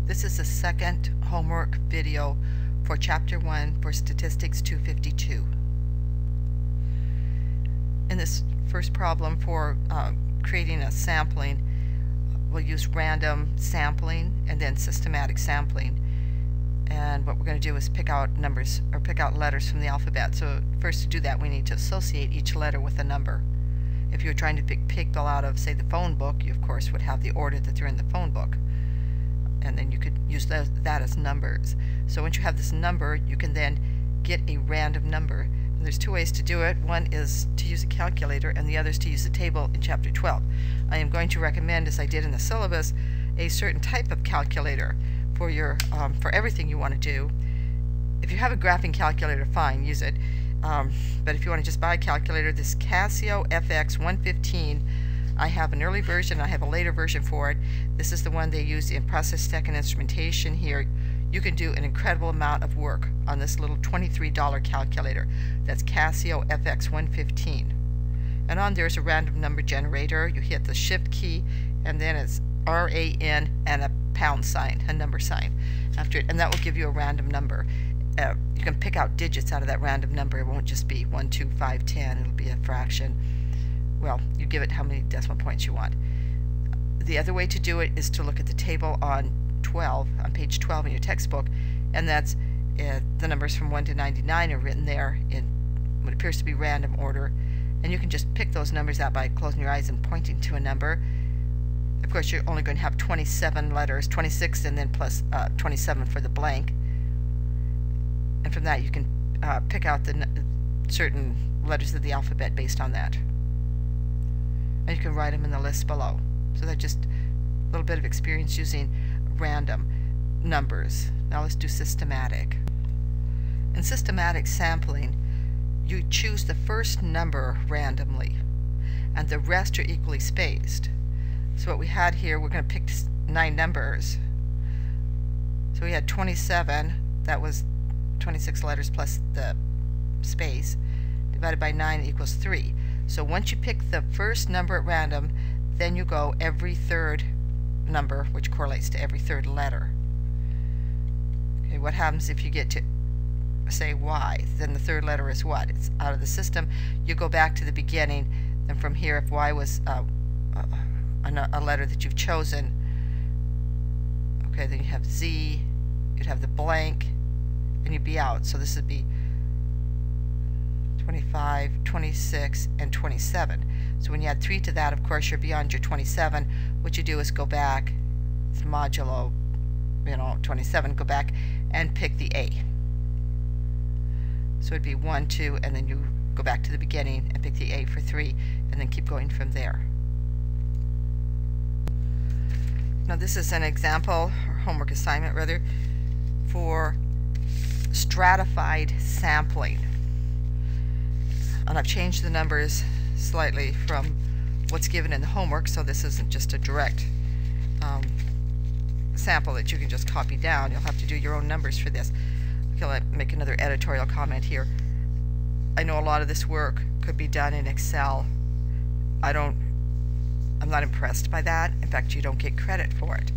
This is the second homework video for Chapter 1 for Statistics 252. In this first problem for creating a sampling, we'll use random sampling and then systematic sampling. And what we're going to do is pick out numbers or pick out letters from the alphabet. So first, to do that, we need to associate each letter with a number. If you're trying to pick people out of, say, the phone book, you of course would have the order that they're in the phone book. And then you could use that as numbers. So once you have this number, you can then get a random number. And there's two ways to do it. One is to use a calculator, and the other is to use a table in Chapter 12. I am going to recommend, as I did in the syllabus, a certain type of calculator for your for everything you want to do. If you have a graphing calculator, fine, use it. But if you want to just buy a calculator, this Casio FX 115, I have an early version, I have a later version for it. This is the one they use in process tech and instrumentation here. You can do an incredible amount of work on this little $23 calculator. That's Casio FX 115. And on there's a random number generator. You hit the shift key and then it's RAN and a pound sign, a number sign after it, and that will give you a random number. You can pick out digits out of that random number. It won't just be 1, 2, 5, 10. It'll be a fraction. Well, you give it how many decimal points you want. The other way to do it is to look at the table on page 12 in your textbook, and that's the numbers from 1 to 99 are written there in what appears to be random order, and you can just pick those numbers out by closing your eyes and pointing to a number. Of course, you're only going to have 27 letters, 26 and then plus 27 for the blank, and from that you can pick out the certain letters of the alphabet based on that. And you can write them in the list below. So that's just a little bit of experience using random numbers. Now let's do systematic. In systematic sampling, you choose the first number randomly, and the rest are equally spaced. So what we had here, we're going to pick 9 numbers. So we had 27, that was 26 letters plus the space, divided by 9 equals 3. So once you pick the first number at random, then you go every third number, which correlates to every third letter. Okay, what happens if you get to, say, Y? Then the third letter is what? It's out of the system. You go back to the beginning, and from here, if Y was a letter that you've chosen, okay, then you have Z, you'd have the blank, and you'd be out. So this would be 25, 26, and 27. So when you add 3 to that, of course, you're beyond your 27. What you do is go back, it's modulo, 27, go back and pick the A. So it'd be 1, 2, and then you go back to the beginning and pick the A for 3, and then keep going from there. Now this is an example, or homework assignment rather, for stratified sampling. And I've changed the numbers slightly from what's given in the homework, so this isn't just a direct sample that you can just copy down. You'll have to do your own numbers for this. Okay, let me make another editorial comment here. I know a lot of this work could be done in Excel. I'm not impressed by that. In fact, you don't get credit for it.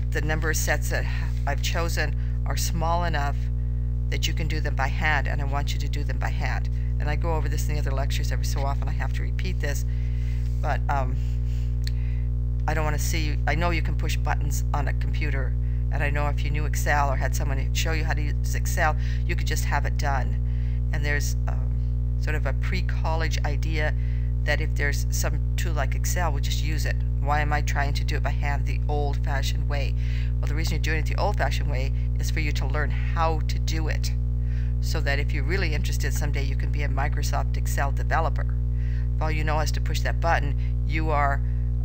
The number sets that I've chosen are small enough that you can do them by hand, and I want you to do them by hand. And I go over this in the other lectures every so often. I have to repeat this, but I don't want to see. I know you can push buttons on a computer, and I know if you knew Excel or had someone show you how to use Excel, you could just have it done. And there's sort of a pre-college idea that if there's some tool like Excel, we'll just use it. Why am I trying to do it by hand the old-fashioned way? Well, the reason you're doing it the old-fashioned way is for you to learn how to do it, so that if you're really interested someday, you can be a Microsoft Excel developer. If all you know is to push that button, you're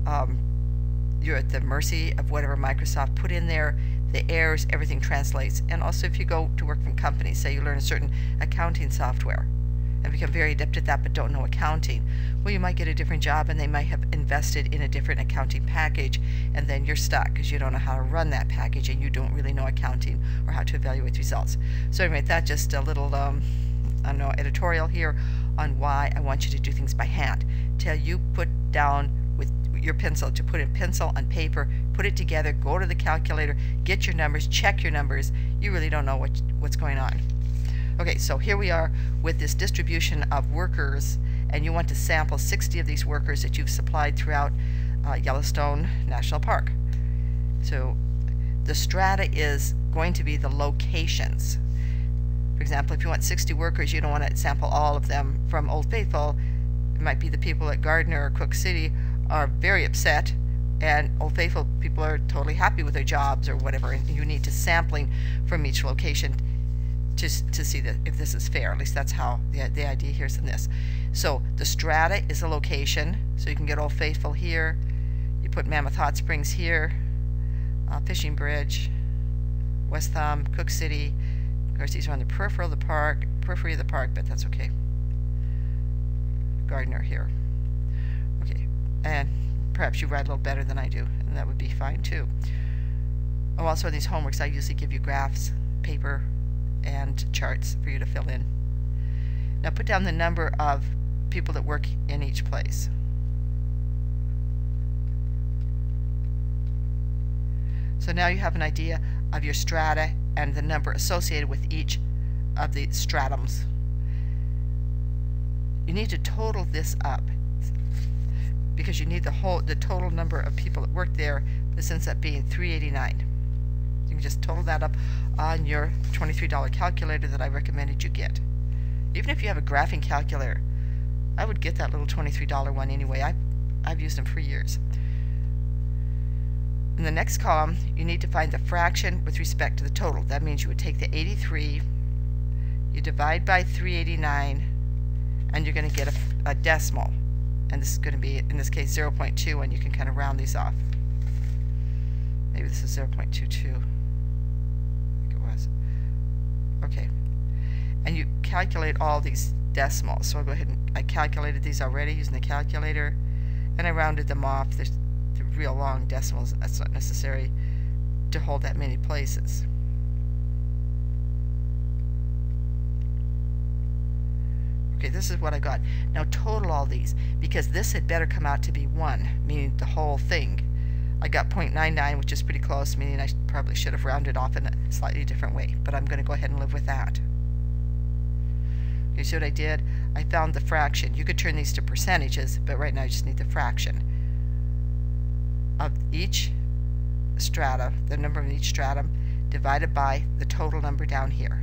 at the mercy of whatever Microsoft put in there, the errors, everything translates. And also if you go to work from companies, say you learn a certain accounting software and become very adept at that but don't know accounting, well, you might get a different job and they might have invested in a different accounting package, and then you're stuck because you don't know how to run that package and you don't really know accounting or how to evaluate results. So anyway, that's just a little editorial here on why I want you to do things by hand. Till you put down with your pencil, to put in pencil on paper, put it together, go to the calculator, get your numbers, check your numbers. You really don't know what's going on. Okay, so here we are with this distribution of workers, and you want to sample 60 of these workers that you've supplied throughout Yellowstone National Park. So the strata is going to be the locations. For example, if you want 60 workers, you don't want to sample all of them from Old Faithful. It might be the people at Gardner or Cook City are very upset, and Old Faithful people are totally happy with their jobs or whatever, and you need to sampling from each location to see that if this is fair. At least that's how the idea here is in this. So the strata is a location, so you can get Old Faithful here, you put Mammoth Hot Springs here, Fishing Bridge, West Thumb, Cook City. Of course, these are on the periphery of the park, but that's okay. Gardner here. Okay, and perhaps you write a little better than I do, and that would be fine too. Oh, also in these homeworks, I usually give you graphs, paper, and charts for you to fill in. Now put down the number of people that work in each place. So now you have an idea of your strata and the number associated with each of the stratums. You need to total this up because you need the total number of people that work there. This ends up being 389. You can just total that up on your $23 calculator that I recommended you get. Even if you have a graphing calculator, I would get that little $23 one anyway. I've used them for years. In the next column, you need to find the fraction with respect to the total. That means you would take the 83, you divide by 389, and you're going to get a decimal. And this is going to be, in this case, 0.2, and you can kind of round these off. Maybe this is 0.22. I think it was. Okay. And you calculate all these decimals. So I'll go ahead and I calculated these already using the calculator, and I rounded them off. There's the real long decimals. That's not necessary to hold that many places. Okay, this is what I got. Now total all these, because this had better come out to be 1, meaning the whole thing. I got 0.99, which is pretty close, meaning I probably should have rounded off in a slightly different way, but I'm going to go ahead and live with that. You see what I did? I found the fraction. You could turn these to percentages, but right now I just need the fraction of each strata, the number of each stratum, divided by the total number down here.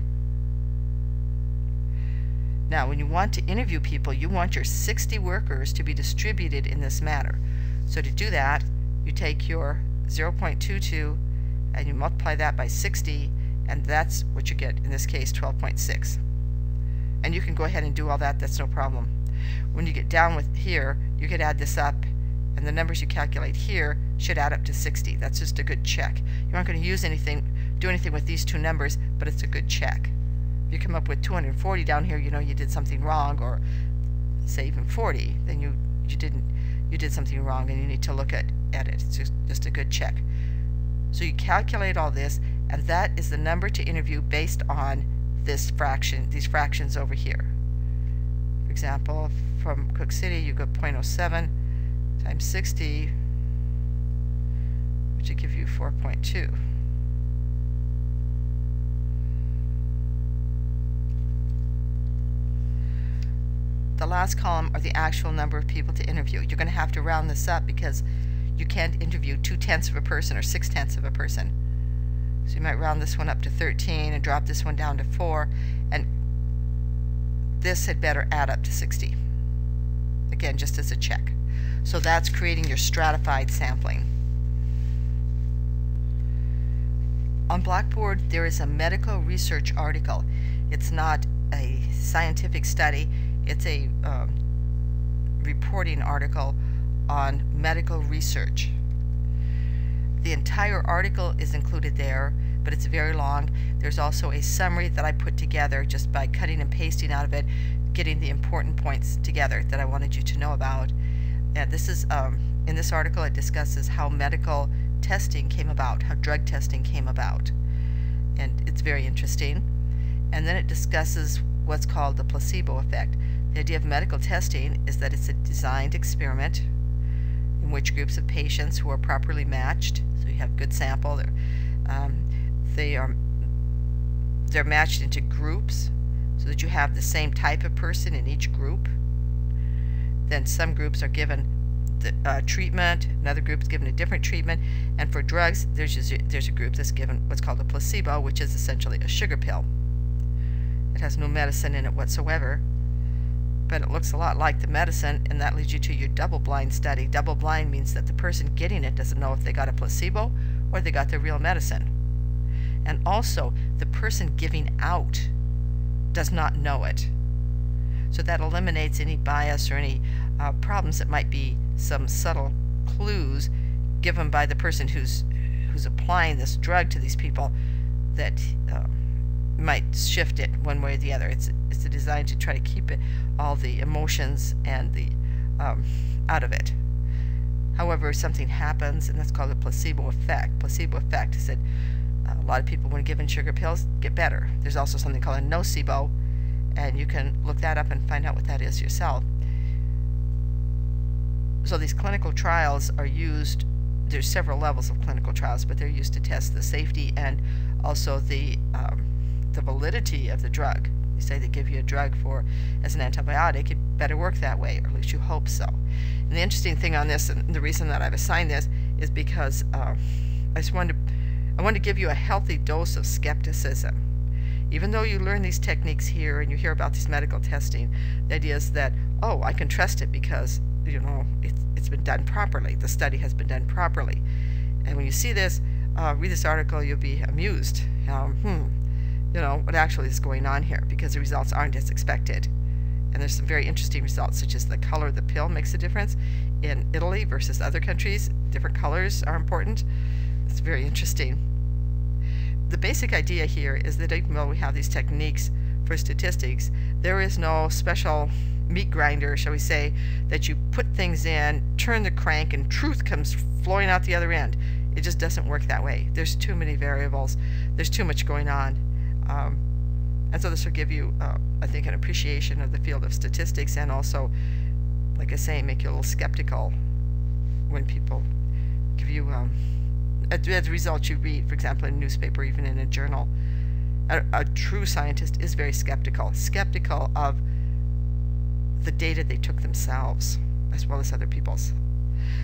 Now, when you want to interview people, you want your 60 workers to be distributed in this manner. So to do that, you take your 0.22 and you multiply that by 60, and that's what you get, in this case 12.6. And you can go ahead and do all that, that's no problem. When you get down with here, you could add this up, and the numbers you calculate here should add up to 60. That's just a good check. You aren't going to use anything, do anything with these two numbers, but it's a good check. If you come up with 240 down here, you know you did something wrong, or say even 40, then you did something wrong, and you need to look at it. It's just a good check. So you calculate all this, and that is the number to interview based on this fraction, these fractions over here. For example, from Cook City, you go 0.07 times 60, which would give you 4.2. The last column are the actual number of people to interview. You're going to have to round this up because you can't interview 2/10 of a person or 6/10 of a person. So you might round this one up to 13 and drop this one down to 4, and this had better add up to 60. Again, just as a check. So that's creating your stratified sampling. On Blackboard, there is a medical research article. It's not a scientific study. It's a reporting article on medical research. The entire article is included there, but it's very long. There's also a summary that I put together just by cutting and pasting out of it, getting the important points together that I wanted you to know about. And this is, in this article, it discusses how medical testing came about, how drug testing came about. And it's very interesting. And then it discusses what's called the placebo effect. The idea of medical testing is that it's a designed experiment in which groups of patients who are properly matched, so you have good sample. They're matched into groups so that you have the same type of person in each group. Then some groups are given the treatment, another group is given a different treatment, and for drugs there's a group that's given what's called a placebo, which is essentially a sugar pill. It has no medicine in it whatsoever, but it looks a lot like the medicine, and that leads you to your double-blind study. Double-blind means that the person getting it doesn't know if they got a placebo or they got the real medicine. And also, the person giving out does not know it. So that eliminates any bias or any problems that might be some subtle clues given by the person who's applying this drug to these people that might shift it one way or the other. It's designed to try to keep it all the emotions and the out of it. However, something happens, and that's called a placebo effect. Placebo effect is that a lot of people, when given sugar pills, get better. There's also something called a nocebo, and you can look that up and find out what that is yourself. So these clinical trials are used, there's several levels of clinical trials, but they're used to test the safety and also the validity of the drug. You say they give you a drug as an antibiotic, it better work that way, or at least you hope so. And the interesting thing on this, and the reason that I've assigned this, is because I wanted to give you a healthy dose of skepticism. Even though you learn these techniques here and you hear about this medical testing, the idea is that, oh, I can trust it because, you know, it's been done properly. The study has been done properly. And when you see this, read this article, you'll be amused. You know, what actually is going on here, because the results aren't as expected. And there's some very interesting results, such as the color of the pill makes a difference. In Italy versus other countries, different colors are important. It's very interesting. The basic idea here is that even though we have these techniques for statistics, there is no special meat grinder, shall we say, that you put things in, turn the crank, and truth comes flowing out the other end. It just doesn't work that way. There's too many variables. There's too much going on. And so this will give you, I think, an appreciation of the field of statistics, and also, like I say, make you a little skeptical when people give you the results you read, for example, in a newspaper, even in a journal. A true scientist is very skeptical of the data they took themselves, as well as other people's.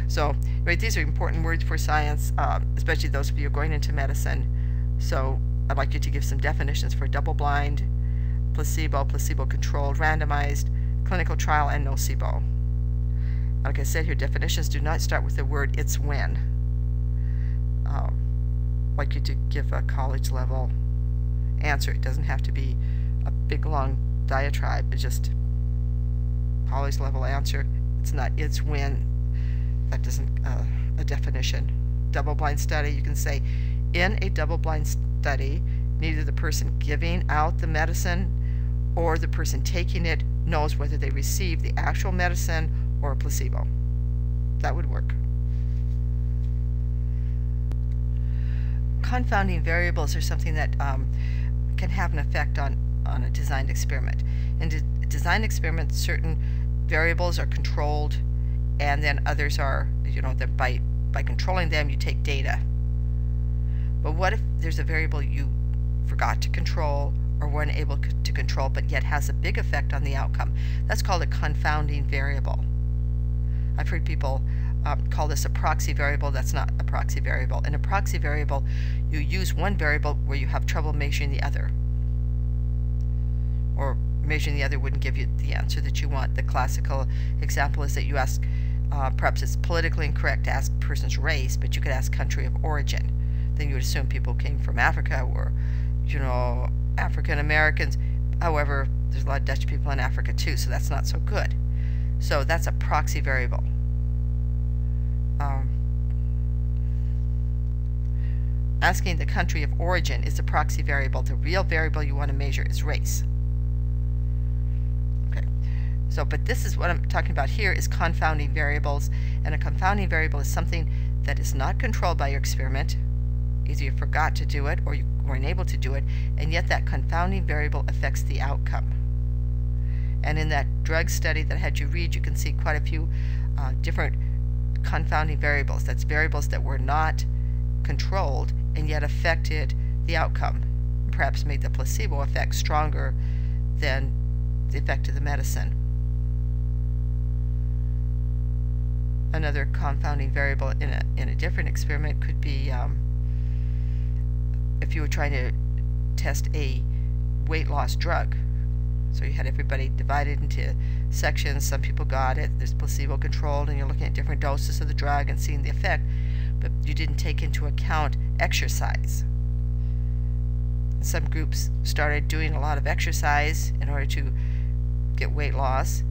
So, right, these are important words for science, especially those of you who are going into medicine. So, I'd like you to give some definitions for double-blind, placebo, placebo-controlled, randomized, clinical trial, and nocebo. Like I said here, definitions do not start with the word "it's when." I'd like you to give a college-level answer. It doesn't have to be a big, long diatribe. It's just college-level answer. It's not "it's when." That doesn't a definition. Double-blind study, you can say, in a double-blind study, neither the person giving out the medicine or the person taking it knows whether they received the actual medicine or a placebo. That would work. Confounding variables are something that can have an effect on a designed experiment. In designed experiments, certain variables are controlled, and then others are, you know, that by controlling them, you take data. But what if there's a variable you forgot to control or weren't able to control, but yet has a big effect on the outcome? That's called a confounding variable. I've heard people call this a proxy variable. That's not a proxy variable. In a proxy variable, you use one variable where you have trouble measuring the other. Or measuring the other wouldn't give you the answer that you want. The classical example is that you ask, perhaps it's politically incorrect to ask a person's race, but you could ask country of origin. Then you would assume people came from Africa, or, you know, African Americans. However, there's a lot of Dutch people in Africa too, so that's not so good. So that's a proxy variable. Asking the country of origin is a proxy variable. The real variable you want to measure is race. Okay. So, but this is what I'm talking about here is confounding variables, and a confounding variable is something that is not controlled by your experiment. Either you forgot to do it or you weren't able to do it, and yet that confounding variable affects the outcome. And in that drug study that I had you read, you can see quite a few different confounding variables. That's variables that were not controlled and yet affected the outcome, perhaps made the placebo effect stronger than the effect of the medicine. Another confounding variable in a different experiment could be if you were trying to test a weight loss drug. So you had everybody divided into sections. Some people got it, there's placebo controlled, and you're looking at different doses of the drug and seeing the effect, but you didn't take into account exercise. Some groups started doing a lot of exercise in order to get weight loss,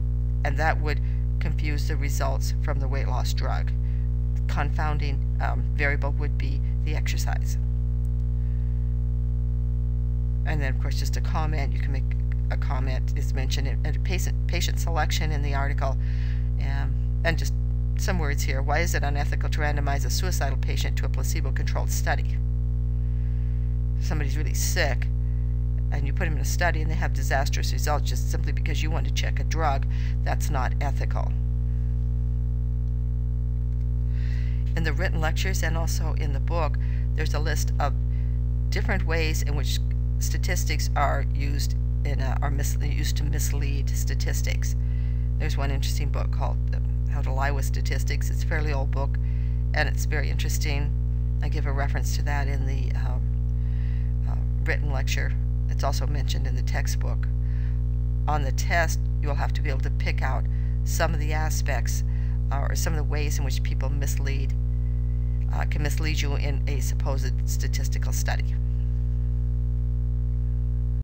and that would confuse the results from the weight loss drug. The confounding variable would be the exercise. And then, of course, just a comment. You can make a comment is mentioned in patient selection in the article, and just some words here. Why is it unethical to randomize a suicidal patient to a placebo-controlled study? If somebody's really sick and you put them in a study and they have disastrous results just simply because you want to check a drug, that's not ethical. In the written lectures and also in the book, there's a list of different ways in which statistics are used used to mislead statistics. There's one interesting book called How to Lie with Statistics. It's a fairly old book, and it's very interesting. I give a reference to that in the written lecture. It's also mentioned in the textbook. On the test, you'll have to be able to pick out some of the aspects or some of the ways in which people can mislead you in a supposed statistical study.